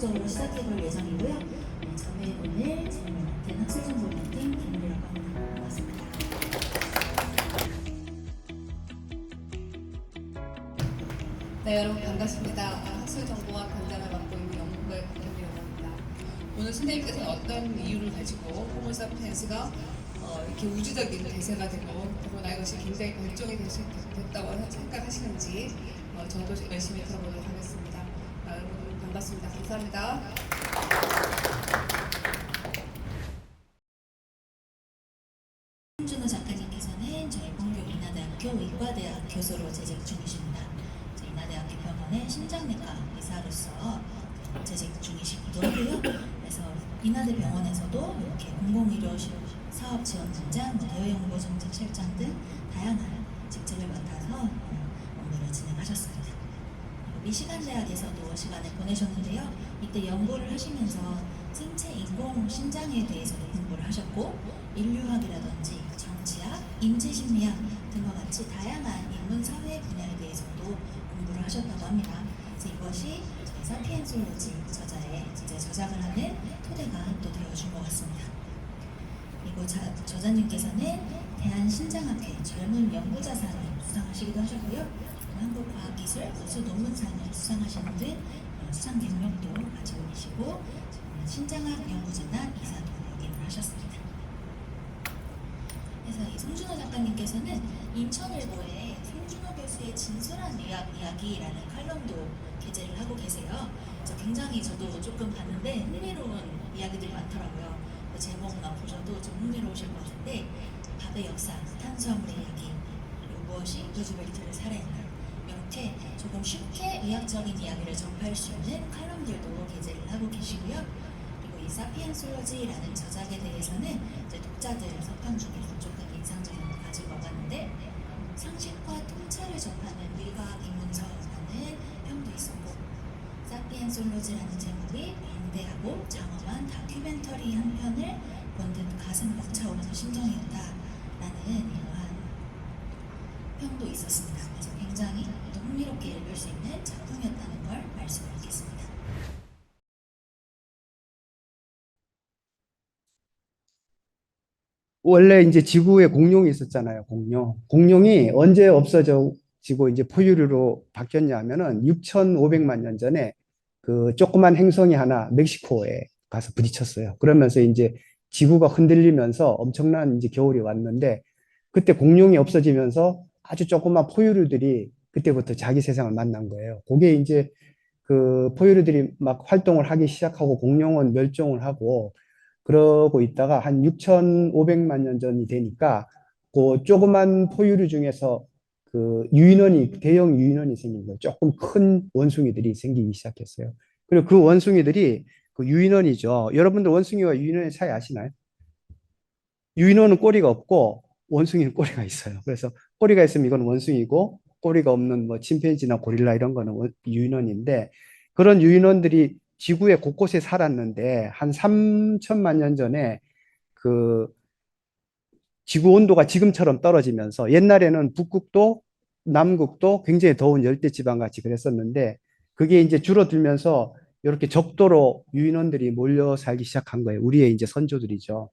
본격적으로 시작해볼 예정이고요. 저는 오늘 질문 맡은 학술정보팀 김유라고 합니다. 반갑습니다. 네, 여러분 반갑습니다. 학술정보학 관장을 맡고 있는 연구부의 박현미라고 합니다. 오늘 선생님께서는 어떤 이유를 가지고 호모사피엔스가 이렇게 우주적인 대세가 되고 더구나 이것이 굉장히 발전이 됐다고 생각하시는지 저도 열심히 들어보도록 하겠습니다. 여러분 반갑습니다. 감사합니다. 홍준호 작가님께서는 저희 본교 인하대학교 의과대학 교수로 재직 중이십니다. 저희 인하대학교 병원의 심장내과 의사로서 재직 중이시기도 하고요. 그래서 인하대 병원에서도 이렇게 공공의료 사업 지원 단장, 대외연구 정책실장 등 다양한 직책을 맡아서 업무를 진행하셨습니다. 미시간 대학에서도 시간을 보내셨는데요. 이때 연구를 하시면서 생체 인공 심장에 대해서도 공부를 하셨고, 인류학이라든지 정치학, 인지심리학 등과 같이 다양한 인문 사회 분야에 대해서도 공부를 하셨다고 합니다. 그래서 이것이 사피엔솔로지 저자의 이제 저작을 하는 토대가 또 되어준 것 같습니다. 그리고 저자님께서는 대한신장학회 젊은 연구자상을 수상하시기도 하셨고요. 한국과학기술 우수 논문상을 수상하시는 등 수상 경력도 가지고 계시고 신장학 연구재단 이사도 역임을 하셨습니다. 그래서 이 송준호 작가님께서는 인천일보에 송준호 교수의 진솔한 의학 이야기라는 칼럼도 게재를 하고 계세요. 그래서 굉장히 저도 조금 봤는데 흥미로운 이야기들이 많더라고요. 그 제목만 보셔도 좀 흥미로우실 것 같은데, 밥의 역사, 탄수화물의 이야기, 그리고 무엇이 루즈벨트를 살해했나, 이렇게 조금 쉽게 의학적인 이야기를 접할 수 있는 칼럼들도 게재를 하고 계시고요. 그리고 이 사피엔솔로지라는 저작에 대해서는 이제 독자들 서평 중에서 조금 인상적인 걸 가지고 와봤는데, 상식과 통찰을 접하는 의학 입문서라는 평도 있었고, 사피엔솔로지라는 제목이 방대하고 장엄한 다큐멘터리 한 편을 본 듯 가슴 벅차오르는 심정이었다라는 이러한 평도 있었습니다. 그래서 굉장히 또 흥미롭게 읽을 수 있는 작품이었다는 걸 말씀드리겠습니다. 원래 이제 지구에 공룡이 있었잖아요. 공룡이 언제 없어지고 이제 포유류로 바뀌었냐 하면은 6,500만 년 전에 그 조그만 행성이 하나 멕시코에 가서 부딪혔어요. 그러면서 이제 지구가 흔들리면서 엄청난 이제 겨울이 왔는데, 그때 공룡이 없어지면서 아주 조그만 포유류들이 그때부터 자기 세상을 만난 거예요. 그게 이제 그 포유류들이 막 활동을 하기 시작하고 공룡은 멸종을 하고 그러고 있다가 한 6,500만 년 전이 되니까 그 조그만 포유류 중에서 그 대형 유인원이 생긴 거예요. 조금 큰 원숭이들이 생기기 시작했어요. 그리고 그 원숭이들이 그 유인원이죠. 여러분들 원숭이와 유인원의 차이 아시나요? 유인원은 꼬리가 없고 원숭이는 꼬리가 있어요. 그래서 꼬리가 있으면 이건 원숭이고, 꼬리가 없는 뭐 침팬지나 고릴라 이런 거는 유인원인데, 그런 유인원들이 지구의 곳곳에 살았는데 한 3천만 년 전에 그 지구 온도가 지금처럼 떨어지면서, 옛날에는 북극도 남극도 굉장히 더운 열대 지방 같이 그랬었는데, 그게 이제 줄어들면서 이렇게 적도로 유인원들이 몰려 살기 시작한 거예요. 우리의 이제 선조들이죠.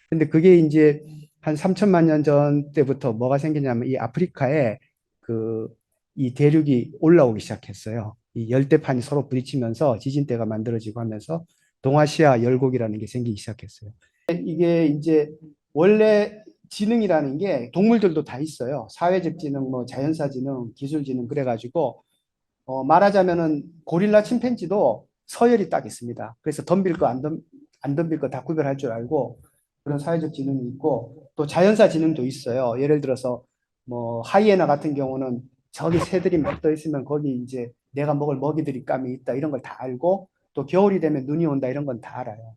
근데 그게 이제 한 3천만 년 전 때부터 뭐가 생기냐면, 이 아프리카에 그 이 대륙이 올라오기 시작했어요. 이 열대판이 서로 부딪히면서 지진대가 만들어지고 하면서 동아시아 열곡이라는 게 생기기 시작했어요. 이게 이제 원래 지능이라는 게 동물들도 다 있어요. 사회적 지능, 뭐 자연사 지능, 기술 지능 그래가지고 말하자면은 고릴라 침팬지도 서열이 딱 있습니다. 그래서 덤빌 거 안 덤빌 거 다 구별할 줄 알고 그런 사회적 지능이 있고, 또 자연사 지능도 있어요. 예를 들어서 뭐 하이에나 같은 경우는 저기 새들이 막 떠 있으면 거기 이제 내가 먹을 먹이들이 감이 있다 이런 걸 다 알고, 또 겨울이 되면 눈이 온다 이런 건 다 알아요.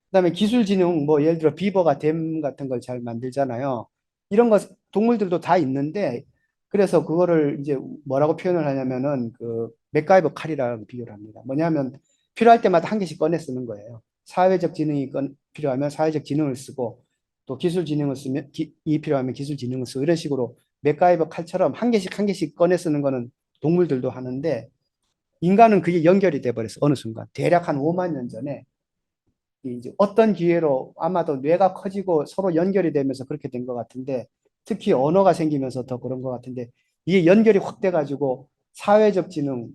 그다음에 기술 지능, 뭐 예를 들어 비버가 댐 같은 걸 잘 만들잖아요. 이런 거 동물들도 다 있는데, 그래서 그거를 이제 뭐라고 표현을 하냐면은 그 맥가이버 칼이라고 비교를 합니다. 뭐냐면 필요할 때마다 한 개씩 꺼내 쓰는 거예요. 사회적 지능이 필요하면 사회적 지능을 쓰고, 또 기술 지능을 쓰면 이 필요하면 기술 지능을 쓰고, 이런 식으로 맥가이버 칼처럼 한 개씩 꺼내 쓰는 거는 동물들도 하는데, 인간은 그게 연결이 돼 버렸어. 어느 순간 대략 한 5만 년 전에 이제 어떤 기회로 아마도 뇌가 커지고 서로 연결이 되면서 그렇게 된 것 같은데, 특히 언어가 생기면서 더 그런 것 같은데, 이게 연결이 확 돼가지고 사회적 지능,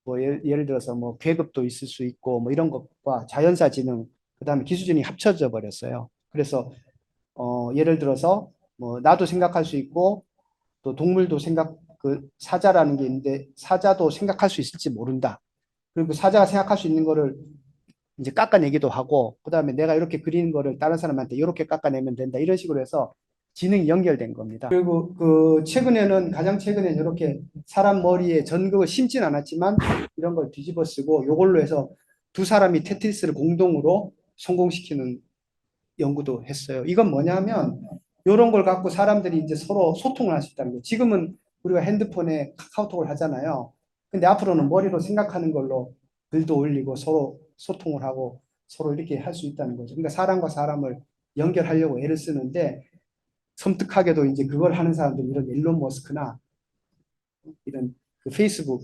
뭐 예를 들어서 뭐 계급도 있을 수 있고 뭐 이런 것과 자연사 지능, 그다음에 기술진이 합쳐져 버렸어요. 그래서 예를 들어서 뭐 나도 생각할 수 있고 또 동물도 그 사자라는 게 있는데 사자도 생각할 수 있을지 모른다. 그리고 사자가 생각할 수 있는 거를 이제 깎아내기도 하고, 그다음에 내가 이렇게 그리는 거를 다른 사람한테 이렇게 깎아내면 된다. 이런 식으로 해서 지능이 연결된 겁니다. 그리고 가장 최근에는 이렇게 사람 머리에 전극을 심진 않았지만 이런 걸 뒤집어 쓰고 이걸로 해서 두 사람이 테트리스를 공동으로 성공시키는 연구도 했어요. 이건 뭐냐면 이런 걸 갖고 사람들이 이제 서로 소통을 할 수 있다는 거예요. 지금은 우리가 핸드폰에 카카오톡을 하잖아요. 근데 앞으로는 머리로 생각하는 걸로 글도 올리고 서로 소통을 하고 서로 이렇게 할 수 있다는 거죠. 그러니까 사람과 사람을 연결하려고 애를 쓰는데, 섬뜩하게도 이제 그걸 하는 사람들이 이런 일론 머스크나 이런 그 페이스북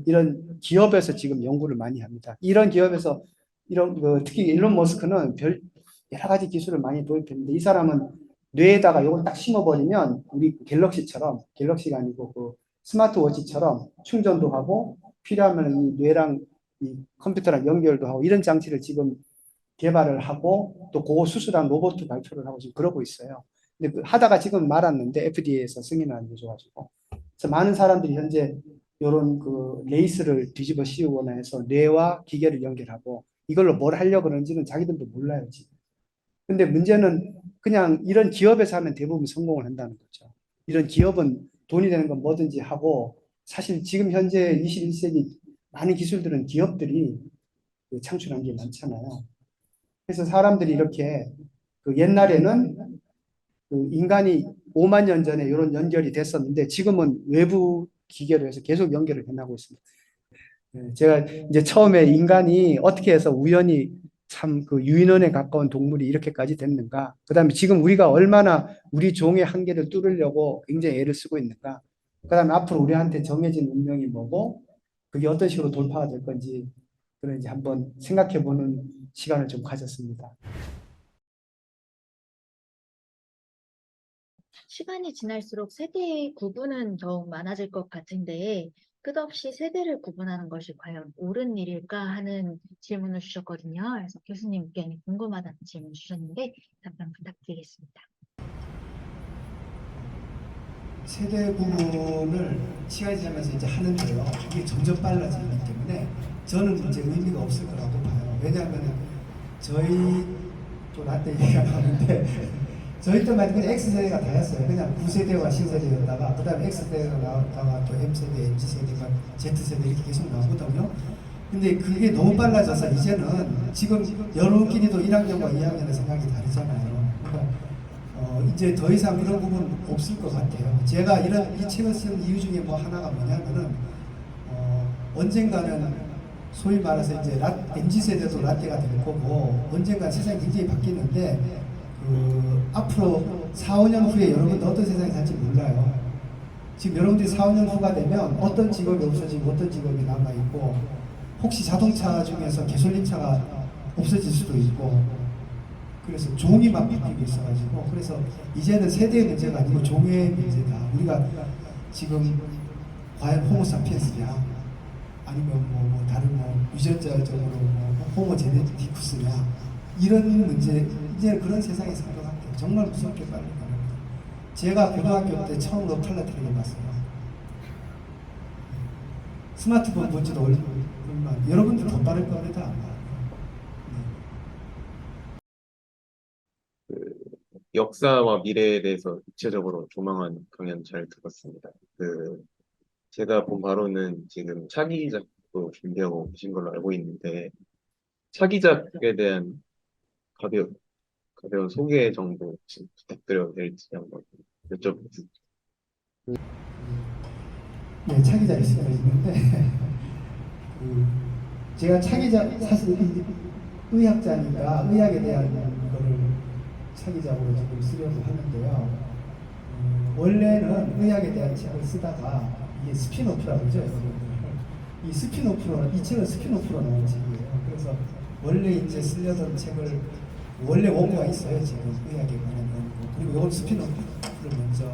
이런 기업에서 지금 연구를 많이 합니다. 이런 기업에서 특히 일론 머스크는 여러 가지 기술을 많이 도입했는데, 이 사람은 뇌에다가 이걸 딱 심어버리면 우리 갤럭시가 아니고 그 스마트워치처럼 충전도 하고 필요하면 이 뇌랑 이 컴퓨터랑 연결도 하고 이런 장치를 지금 개발을 하고 또 그거 수술한 로봇 발표를 하고 지금 그러고 있어요. 근데 하다가 지금 말았는데 FDA에서 승인을 안 해줘가지고, 그래서 많은 사람들이 현재 이런 그 레이스를 뒤집어 씌우거나 해서 뇌와 기계를 연결하고 이걸로 뭘 하려고 그러는지는 자기들도 몰라요 지금. 근데 문제는 그냥 이런 기업에서 하면 대부분 성공을 한다는 거죠. 이런 기업은 돈이 되는 건 뭐든지 하고, 사실 지금 현재 21세기 많은 기술들은 기업들이 창출한 게 많잖아요. 그래서 사람들이 이렇게 옛날에는 인간이 5만 년 전에 이런 연결이 됐었는데 지금은 외부 기계로 해서 계속 연결을 해나가고 있습니다. 제가 이제 처음에 인간이 어떻게 해서 우연히 참 그 유인원에 가까운 동물이 이렇게까지 됐는가? 그다음에 지금 우리가 얼마나 우리 종의 한계를 뚫으려고 굉장히 애를 쓰고 있는가? 그다음에 앞으로 우리한테 정해진 운명이 뭐고 그게 어떤 식으로 돌파가 될 건지 그런 이제 한번 생각해 보는 시간을 좀 가졌습니다. 시간이 지날수록 세대의 구분은 더욱 많아질 것 같은데 끝없이 세대를 구분하는 것이 과연 옳은 일일까 하는 질문을 주셨거든요. 그래서 교수님 의견이 궁금하다는 질문 주셨는데 답변 부탁드리겠습니다. 세대 구분을 시간이 지나면서 이제 하는데요. 이게 점점 빨라지기 때문에 저는 이제 의미가 없을 거라고 봐요. 왜냐하면 저희 또 라떼 얘기가 나오는데 저희 때만 그냥 X세대가 다였어요. 그냥 9세대와 신세대였다가 그 다음에 X세대가 나왔다가 또 M세대, MZ세대가 Z세대 이렇게 계속 나오거든요. 근데 그게 너무 빨라져서 이제는 지금 여러분끼리도 1학년과 2학년의 생각이 다르잖아요. 그러니까 이제 더 이상 그런 부분 없을 것 같아요. 제가 이 책을 쓴 이유 중에 뭐 하나가 뭐냐면은 언젠가는 소위 말해서 이제 MZ세대도 라떼가 될 거고 언젠가 세상이 굉장히 바뀌는데 앞으로 4, 5년 후에 여러분도 어떤 세상이 살지 몰라요. 지금 여러분들이 4, 5년 후가 되면 어떤 직업이 없어지고 어떤 직업이 남아있고 혹시 자동차 중에서 가솔린차가 없어질 수도 있고 그래서 종이 막 바뀌고 있어가지고 그래서 이제는 세대의 문제가 아니고 종의 문제다. 우리가 지금 과연 호모사피엔스냐 아니면 뭐 다른 유전자적으로 호모 제네티쿠스냐 이런 문제 이제 그런 세상에 산 것 같아요. 정말 무섭게 빨리 가는. 제가 고등학교 때 처음 칼라트를 해봤어요. 스마트폰 본지도 얼마 여러분들 더 빠를 겁니다. 역사와 미래에 대해서 구체적으로 조망한 강연 잘 들었습니다. 제가 본 바로는 지금 차기작도 준비하고 계신 걸로 알고 있는데 차기작에 대한 가벼운 소개 정도 혹시 부탁드려도 될지 한번 여쭤보겠습니다. 네, 차기작이 있는데 제가 차기작 사실 의학자니까 의학에 대한 거를 차기작으로 지금 쓰려고 하는데요. 원래는 의학에 대한 책을 쓰다가 이게 스피노프라고 그러죠. 이 스피노프로, 이 책은 스피노프로 나온 책이에요. 그래서 원래 이제 쓰려던 책을 원래 원고가 있어요. 지금 의학에 관한 원고. 그리고 이건 스피노프를 먼저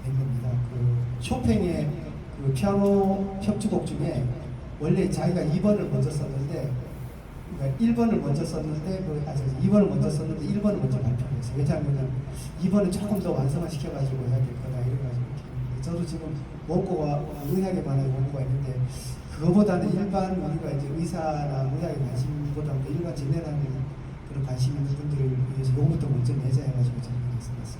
낸 겁니다. 그 쇼팽의 그 피아노 협주곡 중에 원래 자기가 2번을 먼저 썼는데, 그러니까 1번을 먼저 썼는데, 2번을 먼저 썼는데 1번을 먼저 발표했어요. 왜냐하면 2번은 조금 더 완성을 시켜가지고 해야 될 거다 이래가지고. 저도 지금 원고가 의학에 관한 원고가 있는데, 그거보다는 일반 우리가 이제 의사나 의학에 관심보다는 일반 진행하는 그런 관심 있는 분들을 위해서 요거부터 먼저 내자 해가지고 정리를 했습니다.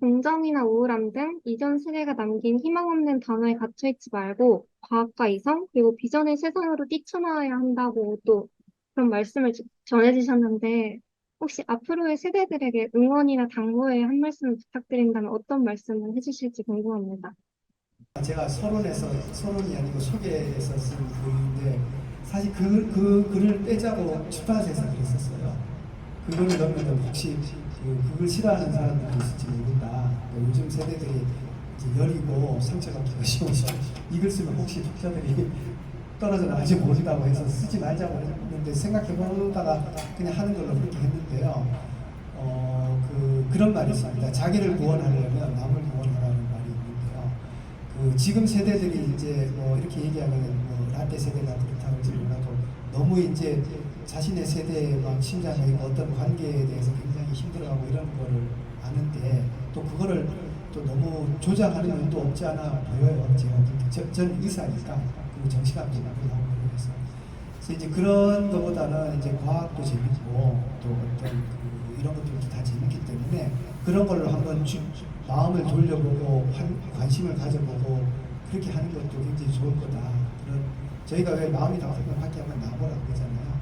공정이나 우울함 등 이전 세대가 남긴 희망 없는 단어에 갇혀있지 말고 과학과 이성 그리고 비전의 세상으로 뛰쳐나와야 한다고 또 그런 말씀을 전해주셨는데 혹시 앞으로의 세대들에게 응원이나 당부의 한 말씀을 부탁드린다면 어떤 말씀을 해주실지 궁금합니다. 제가 서론이 아니고 소개에서 쓴 글인데 사실 그 글을 빼자고 출판사에서 그랬었어요. 그거를 넣으면 혹시 그걸 싫어하는 사람들도 있을지 모른다. 요즘 세대들이 이제 여리고 상처받기가 쉬워서 이글 쓰면 혹시 독자들이 떨어져 나갈지 모른다고 해서 쓰지 말자고 했는데 생각해보다가 그냥 하는 걸로 그렇게 했는데요. 그런 말이 있습니다. 자기를 구원하려면 남을 구원하라는 말이 있는데요. 지금 세대들이 이제 뭐 이렇게 얘기하면 뭐 라떼 세대가 그렇다고 할지 몰라도 너무 이제 자신의 세대의 막 심장의 어떤 관계에 대해서 굉장히 힘들어하고 이런 거를 아는데 또 그거를 또 너무 조장하는 면도 없지 않아 보여요. 전 의사니까 그리고 정신학도 나고 그래서 이제 그런 것보다는 이제 과학도 재밌고 또 어떤 이런 것들도 다 재밌기 때문에 그런 걸로 한번 마음을 돌려보고 관심을 가져보고 그렇게 하는 것도 굉장히 좋을 거다. 그런 저희가 왜 마음이 나오면 밖에 한번 나와보라고 그러잖아요.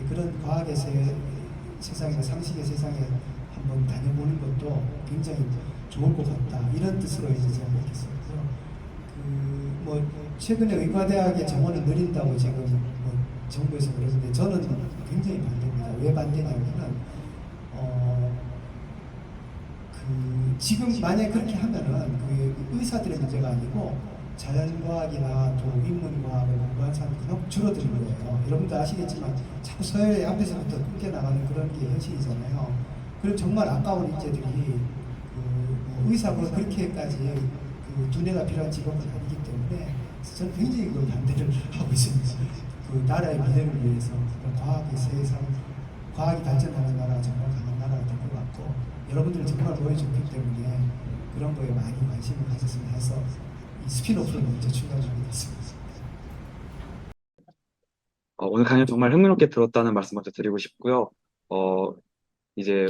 그런 과학의 세상이나 상식의 세상에 한번 다녀보는 것도 굉장히 좋을 것 같다. 이런 뜻으로 이제 제가 먹겠어요. 뭐 최근에 의과대학의 정원을 늘린다고 지금 뭐 정부에서 그러는데 저는 굉장히 반대입니다. 왜 반대냐면은 지금 만약에 그렇게 하면은 의사들의 문제가 아니고 자연과학이나 또 인문과학을 공부하는 사람이 그냥 줄어드는 거예요. 여러분도 아시겠지만 자꾸 서열의 앞에서부터 끊겨 나가는 그런 게 현실이잖아요. 그럼 정말 아까운 인재들이 의사가 그렇게까지 두뇌가 필요한 직업은 아니기 때문에 저는 굉장히 그걸 반대를 하고 있습니다. 나라의 미래를 위해서 과학의 세상, 과학이 발전하는 나라가 정말 강한 나라가 될 것 같고 여러분들은 정말 보여줬기 때문에 그런 거에 많이 관심을 가졌으면 해서 이 스피노프를 먼저 출간 중에 됐습니다. 오늘 강연 정말 흥미롭게 들었다는 말씀 먼저 드리고 싶고요. 이제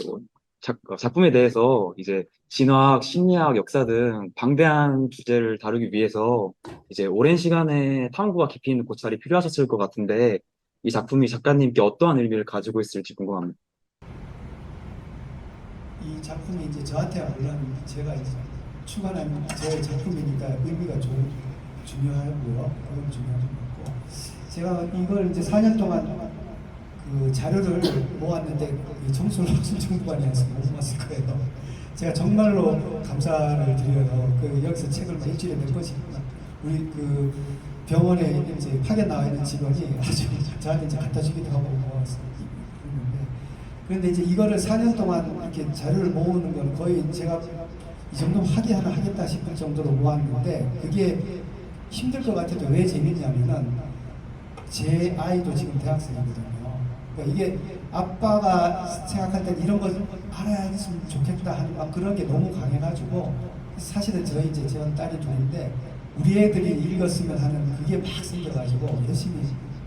작품에 대해서 이제 진화학, 심리학, 역사 등 방대한 주제를 다루기 위해서 이제 오랜 시간의 탐구와 깊이 있는 고찰이 필요하셨을 것 같은데 이 작품이 작가님께 어떠한 의미를 가지고 있을지 궁금합니다. 이 작품이 이제 저한테 물론 제가 이제 출간한 제 작품이니까 의미가 중요하고요. 그건 중요한 것 같고 제가 이걸 이제 4년 동안 자료를 모았는데 정수로 순정부관이어서 못 모았을 거예요. 제가 정말로 감사를 드려요. 여기서 책을 일주일에 몇 번씩 우리 병원에 이제 파견 나와 있는 직원이 아주 저한테 이제 갖다 주기도 하고 모았어요. 그런데 이제 이거를 4년 동안 이렇게 자료를 모으는 건 거의 제가 이 정도 하겠다 싶을 정도로 모았는데 그게 힘들 것 같아도 왜 재밌냐면은 제 아이도 지금 대학생이거든요. 그러니까 이게 아빠가 생각할 때 이런 걸 알아야겠으면 좋겠다 하는 막 그런 게 너무 강해가지고 사실은 제 딸이 둘인데 우리 애들이 읽었으면 하는 그게 막 생겨가지고 열심히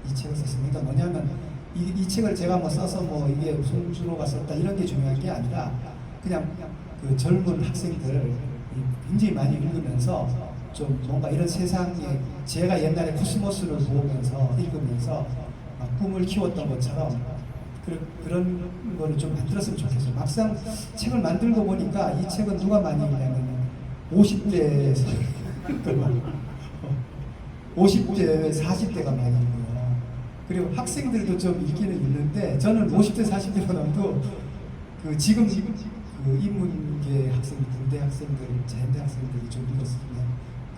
이 책을 썼습니다. 뭐냐면 이 책을 제가 뭐 써서 뭐 이게 손준호가 썼다 이런 게 중요한 게 아니라 그냥 젊은 학생들 굉장히 많이 읽으면서 좀 뭔가 이런 세상에 제가 옛날에 코스모스를 보면서 읽으면서 막 꿈을 키웠던 것처럼 그런 거를 좀 만들었으면 좋겠어요. 막상 책을 만들고 보니까 이 책은 누가 많이 읽냐면 50대 50대 40대가 많이 읽어요. 그리고 학생들도 좀 읽기는 읽는데 저는 50대 40대보다도 지금 인문계 학생들, 군대 학생들, 자연대 학생들이 좀 읽었으면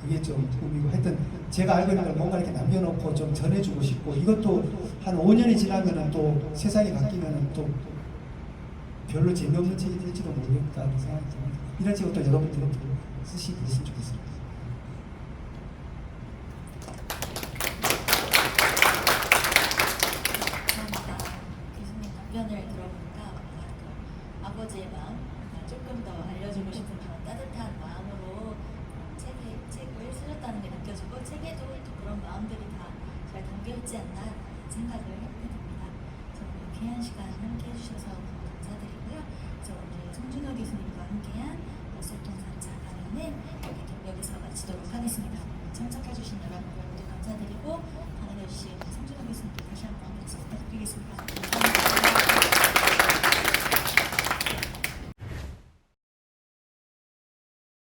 그게 좀 꿈이고 하여튼 제가 알고 있는 걸 뭔가 이렇게 남겨놓고 좀 전해주고 싶고 이것도 한 5년이 지나면은 또 세상이 바뀌면은 또 별로 재미없는 책이 될지도 모르겠다는 생각이 듭니다. 이런 책을 또 여러분들은 쓰시고 있으면 좋겠습니다. 감사합니다. 교수님 답변을 들어보니까 아버지의 마음, 조금 더 알려주고 싶은 그런 따뜻한 마음으로 책을 쓰셨다는 게 느껴지고 책에도 또 그런 마음들이 다 잘 담겨있지 않나 생각을 해보게 됩니다. 저는 귀한 시간 함께 해주셔서 너무 감사드리고요. 그래서 오늘 송준호 교수님과 함께한 역설통상자 강연은 여기서 마치도록 하겠습니다. 참석해주신 여러분 모두 감사드리고 강연해주신 송준호 교수님께 다시 한번 박수 부탁드리겠습니다.